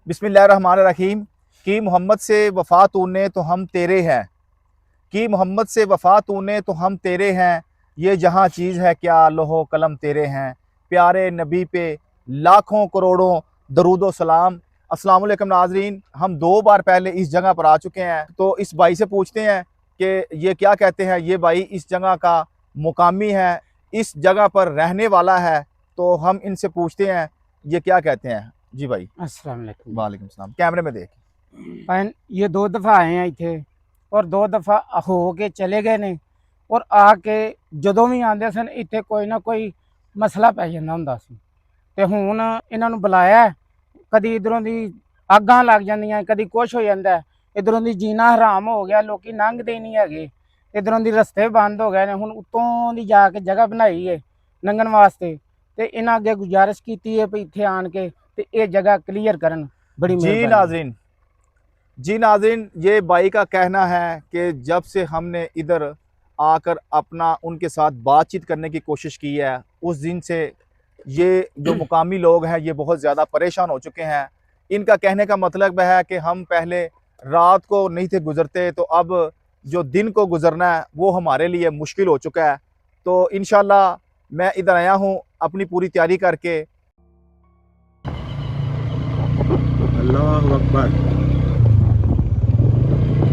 बिस्मिल्लाहिर्रहमानिर्रहीम। कि मोहम्मद से वफ़ा तूने तो हम तेरे हैं, कि मोहम्मद से वफ़ा तूने तो हम तेरे हैं, ये जहाँ चीज़ है क्या लोहो कलम तेरे हैं। प्यारे नबी पे लाखों करोड़ों दरूदो सलाम। अस्सलाम वालेकुम नाजरीन, हम 2 बार पहले इस जगह पर आ चुके हैं, तो इस भाई से पूछते हैं कि ये क्या कहते हैं। ये भाई इस जगह का मुकामी है, इस जगह पर रहने वाला है, तो हम इनसे पूछते हैं ये क्या कहते हैं। जी भाई। अस्सलाम वालेकुम। वालेकुम सलाम। कैमरे में देख। भैन ये 2 दफ़ा आए हैं इत्थे और 2 दफ़ा हो के चले गए ने और आके ਜਦੋਂ ਵੀ ਆਉਂਦੇ ਸਨ ਇੱਥੇ ਕੋਈ ਨਾ ਕੋਈ ਮਸਲਾ ਪੈ ਜਾਂਦਾ ਹੁੰਦਾ ਸੀ ਤੇ ਹੁਣ ਇਹਨਾਂ ਨੂੰ ਬੁਲਾਇਆ। ਕਦੀ ਇਧਰੋਂ ਦੀ ਆਗਾਂ ਲੱਗ ਜਾਂਦੀਆਂ, ਕਦੀ ਕੁਛ ਹੋ ਜਾਂਦਾ, ਇਧਰੋਂ ਦੀ ਜੀਣਾ ਹਰਾਮ ਹੋ ਗਿਆ, ਲੋਕੀ ਲੰਘਦੇ ਹੀ ਨਹੀਂ ਹੈਗੇ, ਇਧਰੋਂ ਦੀ ਰਸਤੇ ਬੰਦ ਹੋ ਗਏ ਨੇ। ਹੁਣ ਉੱਤੋਂ ਦੀ ਜਾ ਕੇ ਜਗ੍ਹਾ ਬਣਾਈ ਹੈ ਲੰਘਣ ਵਾਸਤੇ ਤੇ ਇਹਨਾਂ ਅੱਗੇ ਗੁਜ਼ਾਰਿਸ਼ ਕੀਤੀ ਹੈ ਵੀ ਇੱਥੇ ਆਣ ਕੇ ਤੇ ਇਹ ਜਗ੍ਹਾ ਕਲੀਅਰ ਕਰਨ। बड़ी जी मेहरबानी। नाजरीन, जी नाजरीन, ये भाई का कहना है कि जब से हमने इधर आकर अपना उनके साथ बातचीत करने की कोशिश की है, उस दिन से ये जो मुकामी लोग हैं ये बहुत ज़्यादा परेशान हो चुके हैं। इनका कहने का मतलब है कि हम पहले रात को नहीं थे गुज़रते, तो अब जो दिन को गुज़रना है वो हमारे लिए मुश्किल हो चुका है। तो इंशाल्लाह मैं इधर आया हूँ अपनी पूरी तैयारी करके। अल्लाह अकबर।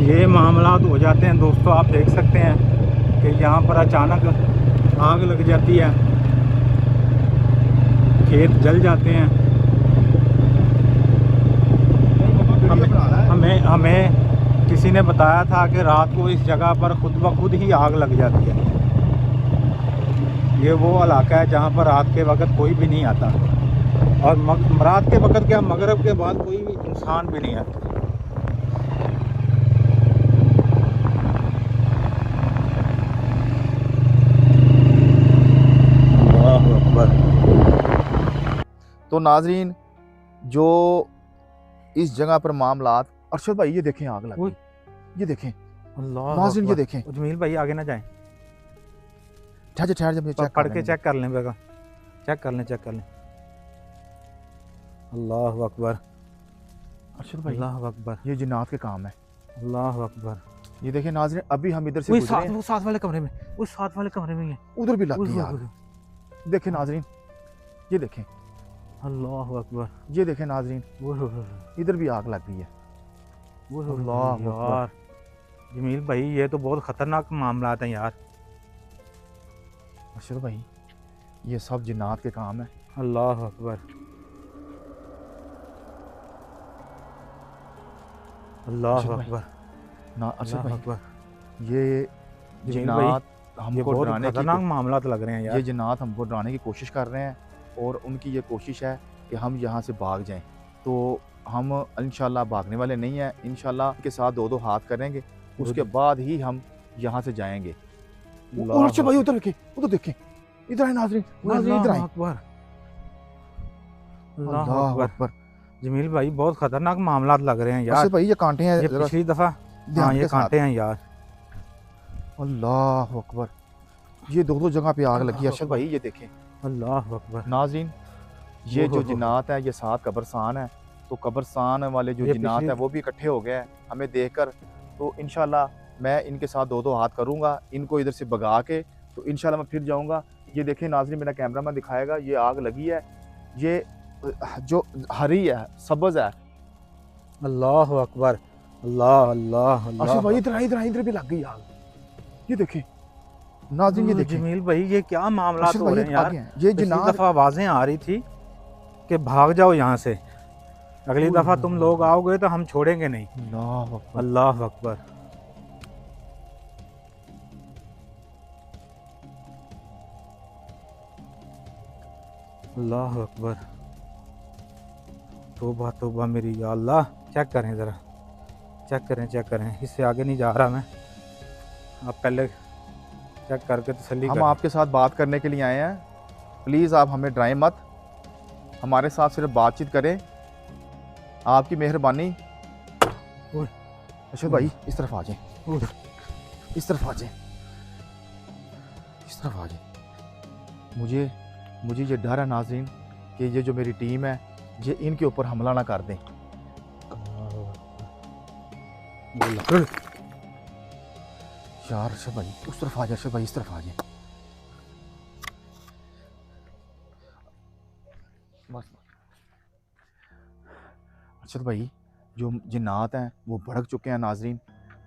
ये मामलात हो जाते हैं दोस्तों, आप देख सकते हैं कि यहाँ पर अचानक आग लग जाती है, खेत जल जाते हैं। हमें किसी ने बताया था कि रात को इस जगह पर खुद ब खुद ही आग लग जाती है। ये वो इलाका है जहाँ पर रात के वक्त कोई भी नहीं आता, और रात के वक्त क्या, मगरिब के बाद कोई भी इंसान भी नहीं आता। अल्लाह अकबर। तो नाजरीन, जो इस जगह पर मामलात, अरशद भाई ये देखें आग लग गई, ये देखें अल्लाह नाजरीन, ये अकबर। देखें। जमील भाई आगे ना जाएं, ठहर जब चेक पढ़ के चेक कर लें बेगा, चेक कर लें। अल्लाह अकबर। अरशद भाई अल्लाह अकबर। ये जिन्नात के काम है। अल्लाह अकबर। ये देखें नाजरीन, अभी हम इधर से वो गुजरे हैं, साथ वाले कमरे में, उस साथ वाले कमरे में ही है। उधर भी लग ओए गई होए आग। होए। देखें नाजरीन, ये देखें, अल्लाह अकबर। ये देखें नाजरीन, ओए होए होए। इधर भी आग लग गई है। ओए होए होए अल्लाह अकबर। यार, जमील भाई ये तो बहुत खतरनाक मामला है यार। अरशद भाई ये सब जिन्नात के काम है। अल्लाह अकबर। अल्लाह अरशद भाई, अकबर। ना अरशद अल्लाह भाई अकबर। ये जमील भाई जिन्नात ये हमको बहुत डराने की खतरनाक मामला लग रहे हैं ये यार। जिन्नात हमको डराने की कोशिश कर रहे हैं, और उनकी ये कोशिश है कि हम यहाँ से भाग जाएं। तो हम इंशाल्लाह भागने वाले नहीं हैं, इंशाल्लाह के साथ 2-2 हाथ करेंगे, उसके बाद ही हम यहाँ से जाएंगे। और अच्छा भाई उधर देखें, उधर देखें, इधर आए नाजरीन, नाजरीन इधर आए। अकबर। अल्लाह अल्लाह अकबर। अकबर। जमील भाई बहुत खतरनाक मामला लग रहे हैं यार। अच्छा भाई ये कांटे हैं, ये जरा पिछली दफा, हाँ ध्यान ये के साथ। कांटे हैं यार। अल्लाह अकबर। ये 2-2 जगह पे आग लगी है अरशद भाई, ये देखें अल्लाह अकबर। नाजरीन। ये जो ओहो। जिन्नात है ये 7 कब्रस्तान है, तो कब्रस्तान वाले जो ये जिन्नात पिछली- है वो भी इकट्ठे हो गए हैं हमें देखकर। तो इंशाल्लाह मैं इनके साथ 2-2 हाथ करूंगा, इनको इधर से भगा के तो इंशाल्लाह मैं फिर जाऊंगा। ये देखें नाजरीन, मेरा कैमरामैन दिखाएगा, ये आग लगी है, ये जो हरी है, सब्ज है। अल्लाह अकबर। अल्लाह अल्लाह अच्छा अल्लाह। भाई इधर भी लग गई आग, ये देखें नाजरीन, ये देखें। जमील भाई ये क्या मामला अरशद हो भाई रहे हैं आगे यार। हैं, ये पिछली जिन्नात। दफा आवाजें आ रही थी कि भाग जाओ यहाँ से, अगली दफा तुम लोग आओगे तो हम छोड़ेंगे नहीं। अल्लाह अकबर। अल्लाह अकबर। अल्लाह अकबर। तौबा तौबा मेरी या अल्लाह। चेक करें ज़रा, चेक करें, इससे आगे नहीं जा रहा मैं। आप पहले चेक करके तसल्ली हम करें। आपके साथ बात करने के लिए आए हैं, प्लीज़ आप हमें डराएं मत, हमारे साथ सिर्फ बातचीत करें, आपकी मेहरबानी। ओए। अरशद भाई इस तरफ आ जाएं, ओए। इस तरफ आ जाएं, इस तरफ आ जाएं। मुझे ये डर है नाज़रीन कि ये जो मेरी टीम है ये इनके ऊपर हमला ना कर दें। बोला यार अरशद भाई उस तरफ आ जाए, अरशद भाई इस तरफ आ जाए। बस अरशद भाई जो जिन्नात हैं वो भड़क चुके हैं नाजरीन,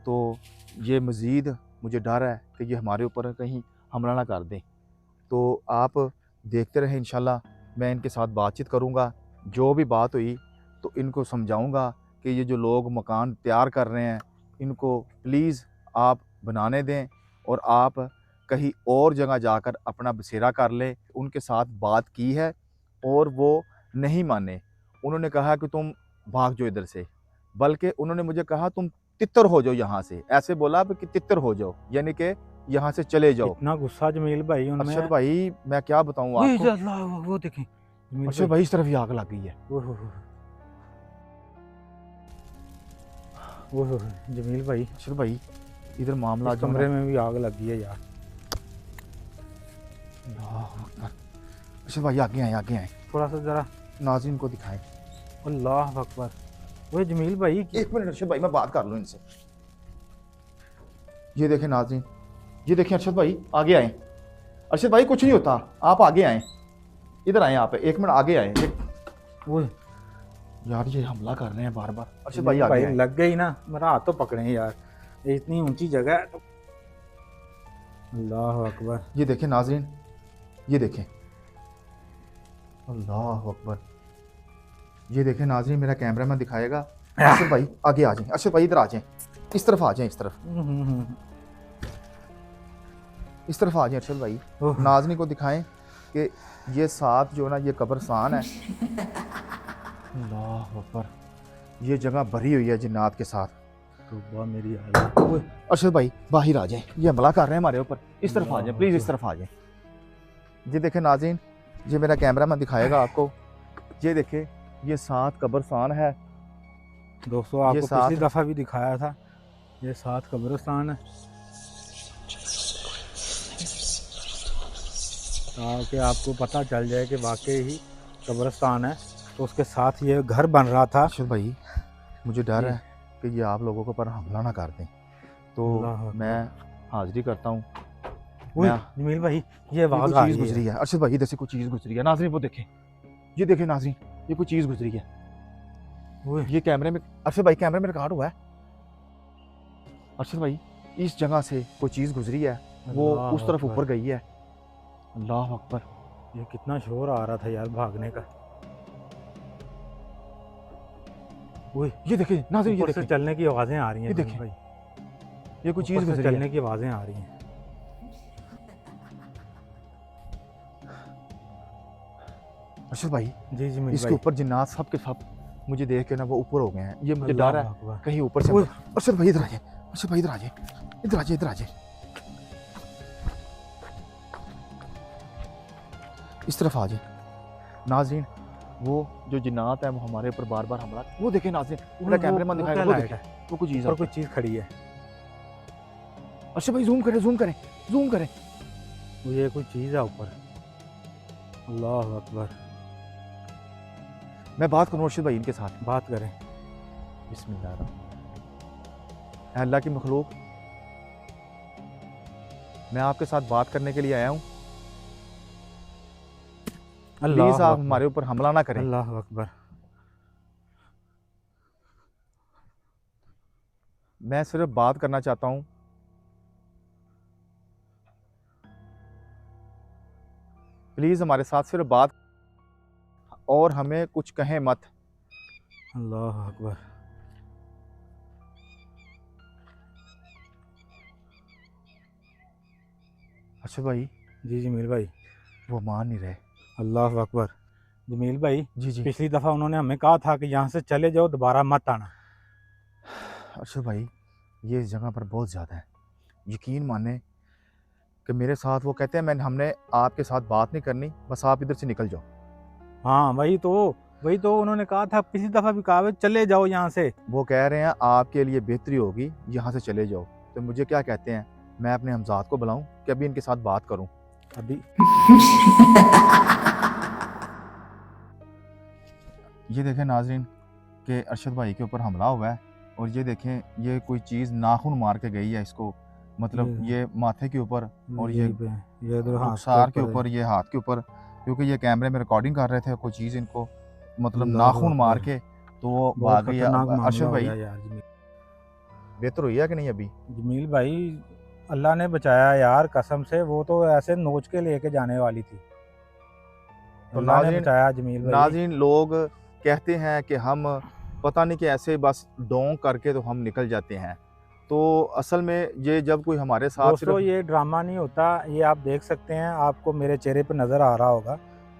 तो ये मज़ीद मुझे डर है कि ये हमारे ऊपर कहीं हमला ना कर दें। तो आप देखते रहें, इंशाल्लाह मैं इनके साथ बातचीत करूँगा, जो भी बात हुई तो इनको समझाऊँगा कि ये जो लोग मकान तैयार कर रहे हैं इनको प्लीज़ आप बनाने दें और आप कहीं और जगह जाकर अपना बसेरा कर लें। उनके साथ बात की है और वो नहीं माने, उन्होंने कहा कि तुम भाग जाओ इधर से, बल्कि उन्होंने मुझे कहा तुम तितर हो जाओ यहाँ से, ऐसे बोला कि तितर हो जाओ, यानी कि यहाँ से चले जाओ। इतना गुस्सा जमील भाई उनमें। अरशद भाई मैं क्या बताऊँ ओए आपको, अल्लाह, वो देखें जमील अरशद भाई इस तरफ ही आग लग गई है। ओहो ओहो जमील भाई अरशद भाई इधर मामला इस जो कमरे ना- में भी आग लगी है यार। अल्लाह अकबर। अरशद भाई आगे आए, आगे आए, थोड़ा सा जरा नाज़रीन को दिखाएं। अल्लाह अकबर। ओए जमील भाई एक मिनट अरशद भाई मैं बात कर लूँ इनसे। ये देखें नाज़रीन, ये देखें अरशद भाई आगे आए। अरशद भाई कुछ नहीं होता, आप आगे आए, इधर आए आप, एक मिनट आगे आए। ओए यार ये हमला कर रहे हैं बार बार। अरशद भाई आगे आए। लग गई ना, मेरा हाथ तो पकड़े हैं यार, ये इतनी ऊंची जगह है तो। अल्लाह अकबर। ये देखें नाज़रीन, ये देखें, अल्लाह अकबर। ये देखें नाज़रीन, मेरा कैमरा मैन दिखाएगा। अरशद भाई आगे आ जाएं, अरशद भाई इधर आ जाएं, इस तरफ आ जाएं, इस तरफ, इस तरफ आ जाएं अरशद भाई। ओह, नाज़रीन को दिखाएं कि ये साथ जो ना ये कब्रस्तान है। अल्लाह अकबर, ये जगह भरी हुई है जिन्नात के साथ। तौबा मेरी अल्लाह। ओए अरशद भाई बाहर आ जाएं, ये हमला कर रहे हैं हमारे ऊपर, इस तरफ आ जाएं प्लीज़, इस तरफ आ जाएं। ये देखें नाज़रीन, ये मेरा कैमरा मैन दिखाएगा आपको, ये देखें ये साथ कब्रस्तान है। दोस्तों आपको साथ- पिछली दफ़ा भी दिखाया था, ये साथ कब्रिस्तान है, ताकि आपको पता चल जाए कि वाकई ही कब्रिस्तान है। तो उसके साथ ये घर बन रहा था। अरशद भाई मुझे डर जी। है कि ये आप लोगों के ऊपर हमला ना कर दें, तो अल्लाह अकबर। मैं हाजिरी करता हूँ। ओए मैं- जमील भाई ये ये आवाज़ कोई आ चीज़ रही गुजरी है। है अरशद भाई, इधर से कोई चीज़ गुजरी है। नाज़रीन वो देखें, ये देखें नाज़रीन, ये कोई चीज़ गुजरी है। ओए ये कैमरे में, अरशद भाई कैमरे में रिकॉर्ड हुआ है। अरशद भाई इस जगह से कोई चीज़ गुजरी है, वो अल्लाह उस तरफ अकबर। ऊपर गई है। अल्लाह अकबर। ये कितना शोर आ रहा था यार भागने का। ओए ये देखें नाज़रीन, ये ऊपर से देखें, चलने की आवाज़ें आ रही हैं ये जमील देखें, भाई, ये कोई ऊपर चीज़ से गुजरी चलने है। की आवाज़ें आ रही हैं। अरशद भाई जी जमील इसके भाई। ऊपर जिन्नात सब के सब मुझे देख के ना वो ऊपर हो गए हैं, ये मुझे अल्लाह डर है अकबर। कहीं ऊपर से। ओए। अरशद भाई इधर आ जाए, अरशद भाई इधर आ जाए, इधर आ जाए, इधर आ जाए, इस तरफ आ जाए। नाज़रीन वो जो जिन्नात है वो हमारे ऊपर बार बार हमला, वो देखें नाज़रीन, मेरा कैमरा मैन दिखाएगा, वो लाइट देखें, है, वो कोई चीज़ ऊपर है। कोई चीज़ खड़ी है। अरशद भाई जूम करें, जूम करें, जूम करें। ये कोई चीज़ है ऊपर। अल्लाह अकबर। मैं बात करूँ अरशद भाई इनके साथ। बात करें। बिस्मिल्लाह। ऐ अल्लाह की मखलूक, मैं आपके साथ बात करने के लिए आया हूँ, अल्लाह प्लीज़ आप अकबर। हमारे ऊपर हमला ना करें। अल्लाह अकबर। मैं सिर्फ बात करना चाहता हूँ, प्लीज़ हमारे साथ सिर्फ बात, और हमें कुछ कहें मत। अल्लाह अकबर। अच्छा भाई जी जमील भाई। वो मान नहीं रहे। अल्लाह अकबर। जमील भाई जी जी। पिछली दफ़ा उन्होंने हमें कहा था कि यहाँ से चले जाओ, दोबारा मत आना। अच्छा भाई ये इस जगह पर बहुत ज़्यादा है, यकीन माने कि मेरे साथ वो कहते हैं हमने आपके साथ बात नहीं करनी, बस आप इधर से निकल जाओ। हाँ वही तो उन्होंने कहा था, पिछली दफ़ा भी कहा चले जाओ यहाँ से। वो कह रहे हैं आपके लिए बेहतरी होगी यहाँ से चले जाओ। तो मुझे क्या कहते हैं, मैं अपने हमजाद को बुलाऊं कि अभी इनके साथ बात करूं? अभी ये देखें नाजरीन कि अरशद भाई के ऊपर हमला हुआ है और ये देखें, ये कोई चीज़ नाखून मार के गई है इसको, मतलब ये माथे के ऊपर और ये यहीं पे, ये इधर हाथ रुखसार के है। ऊपर, ये हाथ के ऊपर, क्योंकि ये कैमरे में रिकॉर्डिंग कर रहे थे, कोई चीज़ इनको मतलब अल्लाह नाखून मार अकबर, के तो वो बहुत भाग गई है। खतरनाक अब मामला अरशद हो भाई गया यार। जमील बेहतर हुई है कि नहीं अभी? जमील भाई, अल्लाह ने बचाया यार, कसम से वो तो ऐसे नोच के लेके जाने वाली थी। तो अल्लाह ने नाज़रीन, बचाया जमील भाई। नाज़रीन लोग कहते हैं कि हम पता नहीं कि ऐसे बस डोंग करके तो हम निकल जाते हैं, तो असल में ये जब कोई हमारे साथ दोस्तों सिर्फ ये ड्रामा नहीं होता, ये आप देख सकते हैं, आपको मेरे चेहरे पे नज़र आ रहा होगा।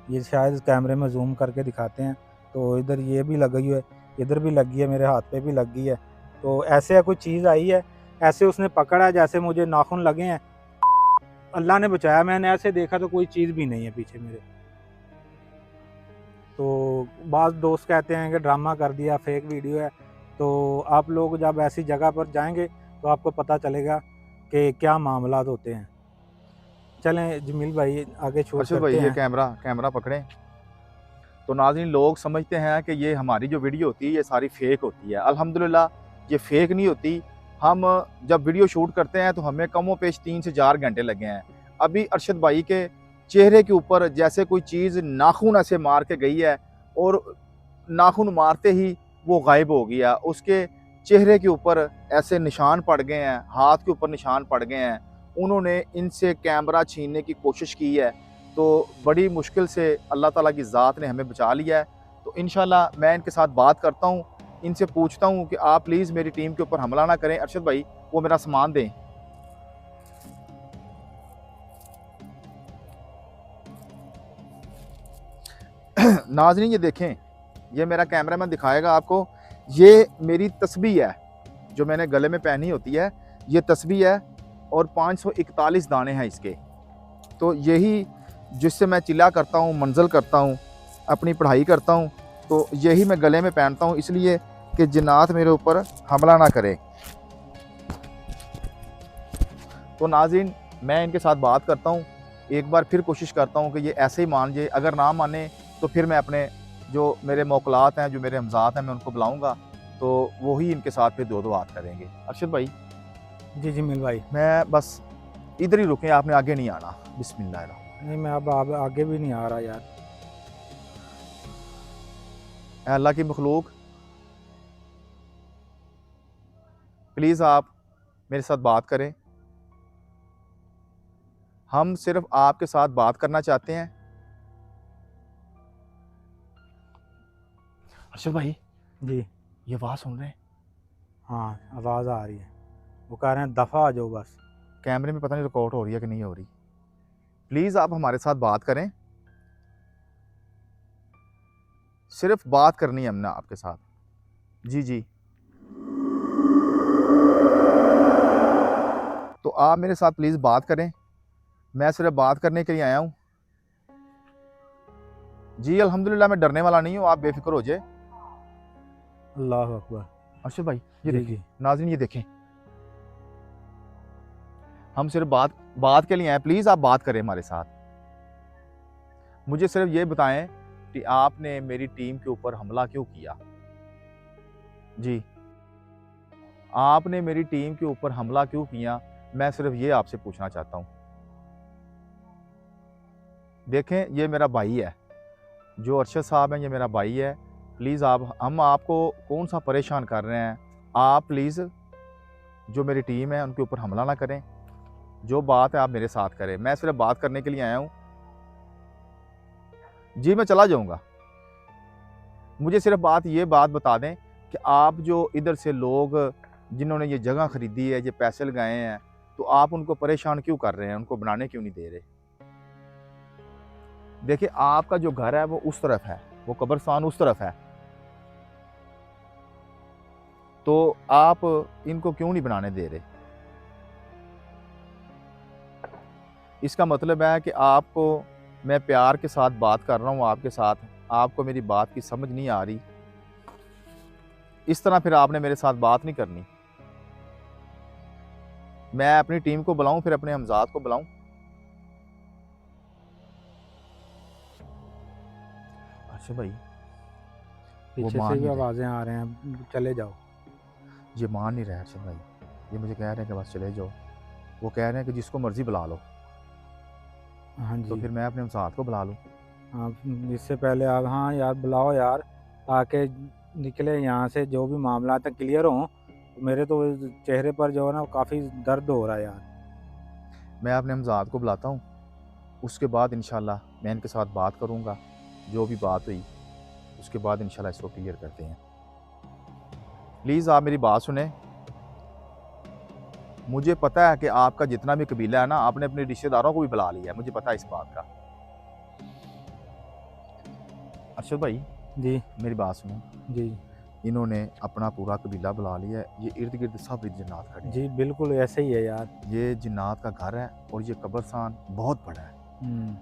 ये शायद कैमरे में जूम करके दिखाते हैं, तो इधर ये भी लगी है, इधर भी लगी है, मेरे हाथ पे भी लगी है। तो ऐसे कोई चीज़ आई है, ऐसे उसने पकड़ा है जैसे मुझे नाखून लगे हैं। अल्लाह ने बचाया, मैंने ऐसे देखा तो कोई चीज़ भी नहीं है पीछे मेरे। तो बाज़ दोस्त कहते हैं कि ड्रामा कर दिया, फेक वीडियो है। तो आप लोग जब ऐसी जगह पर जाएंगे तो आपको पता चलेगा कि क्या मामलात होते हैं। चलें जमील भाई, आगे शूट अरशद भाई करते ये हैं। कैमरा कैमरा पकड़ें। तो नाज़रीन लोग समझते हैं कि ये हमारी जो वीडियो होती है ये सारी फेक होती है। अल्हम्दुलिल्लाह ये फेक नहीं होती। हम जब वीडियो शूट करते हैं तो हमें कमो पेश 3 से 4 घंटे लगे हैं। अभी अरशद भाई के चेहरे के ऊपर जैसे कोई चीज़ नाखून ऐसे मार के गई है और नाखून मारते ही वो गायब हो गया। उसके चेहरे के ऊपर ऐसे निशान पड़ गए हैं, हाथ के ऊपर निशान पड़ गए हैं। उन्होंने इनसे कैमरा छीनने की कोशिश की है, तो बड़ी मुश्किल से अल्लाह ताला की ज़ात ने हमें बचा लिया है। तो इंशाल्लाह मैं इनके साथ बात करता हूँ, इनसे पूछता हूँ कि आप प्लीज़ मेरी टीम के ऊपर हमला ना करें। अरशद भाई वो मेरा सामान दें। नाज़रीन ये देखें, ये मेरा कैमरामैन दिखाएगा आपको, ये मेरी तस्बीह है जो मैंने गले में पहनी होती है, ये तस्बीह है और 541 दाने हैं इसके। तो यही जिससे मैं चिल्ला करता हूँ, मंज़ल करता हूँ, अपनी पढ़ाई करता हूँ, तो यही मैं गले में पहनता हूँ इसलिए कि जिन्नात मेरे ऊपर हमला ना करे। तो नाज़रीन मैं इनके साथ बात करता हूँ, एक बार फिर कोशिश करता हूँ कि ये ऐसे ही मान जाए। अगर ना माने तो फिर मैं अपने जो मेरे मौकलात हैं, जो मेरे हमज़ात हैं, मैं उनको बुलाऊँगा, तो वही इनके साथ फिर दो बात करेंगे। अरशद भाई जी जमील भाई। मैं बस इधर ही रुकें, आपने आगे नहीं आना। बिस्मिल्लाह। नहीं, मैं अब आगे भी नहीं आ रहा यार। अल्लाह की मखलूक, प्लीज़ आप मेरे साथ बात करें। हम सिर्फ आपके साथ बात करना चाहते हैं। अरशद भाई जी ये आवाज़ सुन रहे हैं? हाँ, आवाज़ आ रही है। वो कह रहे हैं दफ़ा आ जाओ बस। कैमरे में पता नहीं रिकॉर्ड हो रही है कि नहीं हो रही। प्लीज़ आप हमारे साथ बात करें, सिर्फ बात करनी है हमने आपके साथ। जी जी, तो आप मेरे साथ प्लीज़ बात करें, मैं सिर्फ बात करने के लिए आया हूँ। जी अल्हम्दुलिल्लाह मैं डरने वाला नहीं हूँ, आप बेफिक्र हो जाए। अल्लाह अकबर। अरशद भाई ये जी देखें, जी। नाज़रीन ये देखें, हम सिर्फ बात बात के लिए आए, प्लीज़ आप बात करें हमारे साथ। मुझे सिर्फ ये बताएं कि आपने मेरी टीम के ऊपर हमला क्यों किया? जी, आपने मेरी टीम के ऊपर हमला क्यों किया? मैं सिर्फ ये आपसे पूछना चाहता हूँ। देखें ये मेरा भाई है, जो अरशद साहब हैं ये मेरा भाई है। प्लीज़ आप, हम आपको कौन सा परेशान कर रहे हैं, आप प्लीज़ जो मेरी टीम है उनके ऊपर हमला ना करें। जो बात है आप मेरे साथ करें, मैं सिर्फ बात करने के लिए आया हूँ। जी मैं चला जाऊँगा, मुझे सिर्फ ये बात बता दें कि आप जो इधर से लोग जिन्होंने ये जगह ख़रीदी है, ये पैसे लगाए हैं, तो आप उनको परेशान क्यों कर रहे हैं, उनको बनाने क्यों नहीं दे रहे? देखिए आपका जो घर है वो उस तरफ है, वो कब्रिस्तान उस तरफ है, तो आप इनको क्यों नहीं बनाने दे रहे? इसका मतलब है कि आपको मैं प्यार के साथ बात कर रहा हूँ आपके साथ, आपको मेरी बात की समझ नहीं आ रही। इस तरह फिर आपने मेरे साथ बात नहीं करनी। मैं अपनी टीम को बुलाऊं, फिर अपने हमजाद को बुलाऊं? अच्छा भाई वो पीछे से मान भी नहीं रहे। आवाज़ें आ रहे हैं, चले जाओ। ये मान नहीं रहे अरशद भाई, ये मुझे कह रहे हैं कि बस चले जाओ। वो कह रहे हैं कि जिसको मर्ज़ी बुला लो, हाँ तो जी। फिर मैं अपने साथ को बुला लूँ। हाँ, इससे पहले आप, हाँ यार बुलाओ यार, ताकि निकले यहाँ से, जो भी मामला है क्लियर हों। मेरे तो चेहरे पर जो है ना काफ़ी दर्द हो रहा है यार। मैं अपने हमज़ाद को बुलाता हूँ, उसके बाद इंशाल्लाह मैं इनके साथ बात करूँगा। जो भी बात हुई उसके बाद इंशाल्लाह इसको क्लियर करते हैं। प्लीज़ आप मेरी बात सुने। मुझे पता है कि आपका जितना भी कबीला है ना, आपने अपने रिश्तेदारों को भी बुला लिया है, मुझे पता है इस बात का। अरशद भाई जी मेरी बात सुनो, जी इन्होंने अपना पूरा कबीला बुला लिया है। ये इर्द गिर्द सब जिन्नात खड़े हैं। जी, बिल्कुल ऐसे ही है यार। ये जिन्नात का घर है और ये कब्रस्तान बहुत बड़ा है। हम्म।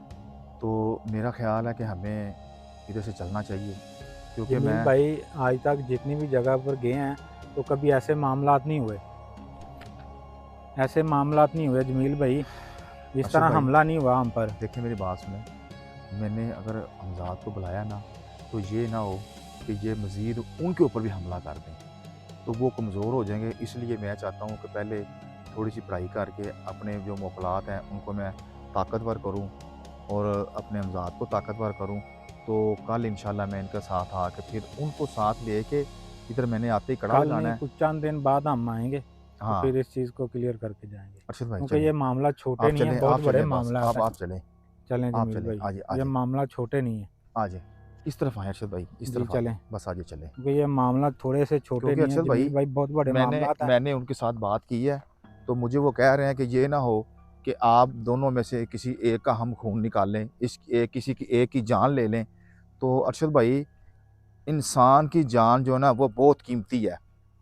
तो मेरा ख्याल है कि हमें इधर से चलना चाहिए, क्योंकि जमील मैं भाई आज तक जितनी भी जगह पर गए हैं तो कभी ऐसे मामलात नहीं हुए, ऐसे मामलात नहीं हुए जमील भाई, इस अरशद तरह भाई हमला नहीं हुआ हम पर। देखिए मेरी बात सुने, मैंने अगर हमज़ाद को बुलाया ना, तो ये ना हो कि ये मज़ीद उनके ऊपर भी हमला कर दें, तो वो कमज़ोर हो जाएंगे। इसलिए मैं चाहता हूँ कि पहले थोड़ी सी पढ़ाई करके अपने जो मौक़लात हैं उनको मैं ताकतवर करूँ और अपने हमज़ाद को ताकतवर करूँ। तो कल इंशाल्लाह मैं इनके साथ आके फिर उनको साथ लेके इधर मैंने आते ही कड़ा कल लगाना नहीं, है। कुछ चंद दिन बाद हम आएंगे, तो हाँ फिर इस चीज़ को क्लियर करके जाएंगे, अरशद भाई क्योंकि चलें, ये मामला छोटे नहीं है, बहुत आप बड़े चलें, बस मामला आप है। चलें, चलें आप जमील चलें, भाई, आइए ये आइए मामला छोटे नहीं है। आइए, इस तरफ आएँ अरशद भाई, इस जी तरफ चलें, आइए, बस आइए चलें। क्योंकि ये मामला थोड़े से छोटे क्योंकि नहीं है अरशद जमील भाई भाई, बहुत बड़े मैंने मामलात हैं। मैंने उनके साथ बात की है, तो मुझे वो कह रहे हैं कि ये ना हो कि आप दोनों में से किसी एक का हम खून निकाल लें, किसी की एक की जान ले लें। तो अरशद भाई इंसान की जान जो है ना वो बहुत कीमती है।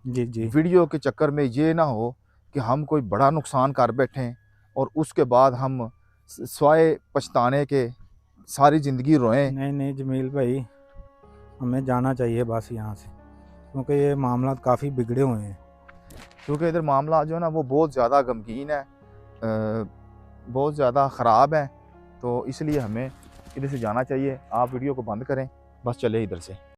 जी जी वीडियो के चक्कर में ये ना हो कि हम कोई बड़ा नुकसान कर बैठें और उसके बाद हम स्वाय पछताने के सारी ज़िंदगी रोएं। नहीं नहीं जमील भाई, हमें जाना चाहिए बस यहाँ से, क्योंकि ये मामला काफ़ी बिगड़े हुए हैं। क्योंकि इधर मामला जो है ना वो बहुत ज़्यादा गमगीन है, बहुत ज़्यादा ख़राब है। तो इसलिए हमें इधर से जाना चाहिए। आप वीडियो को बंद करें, बस चले इधर से।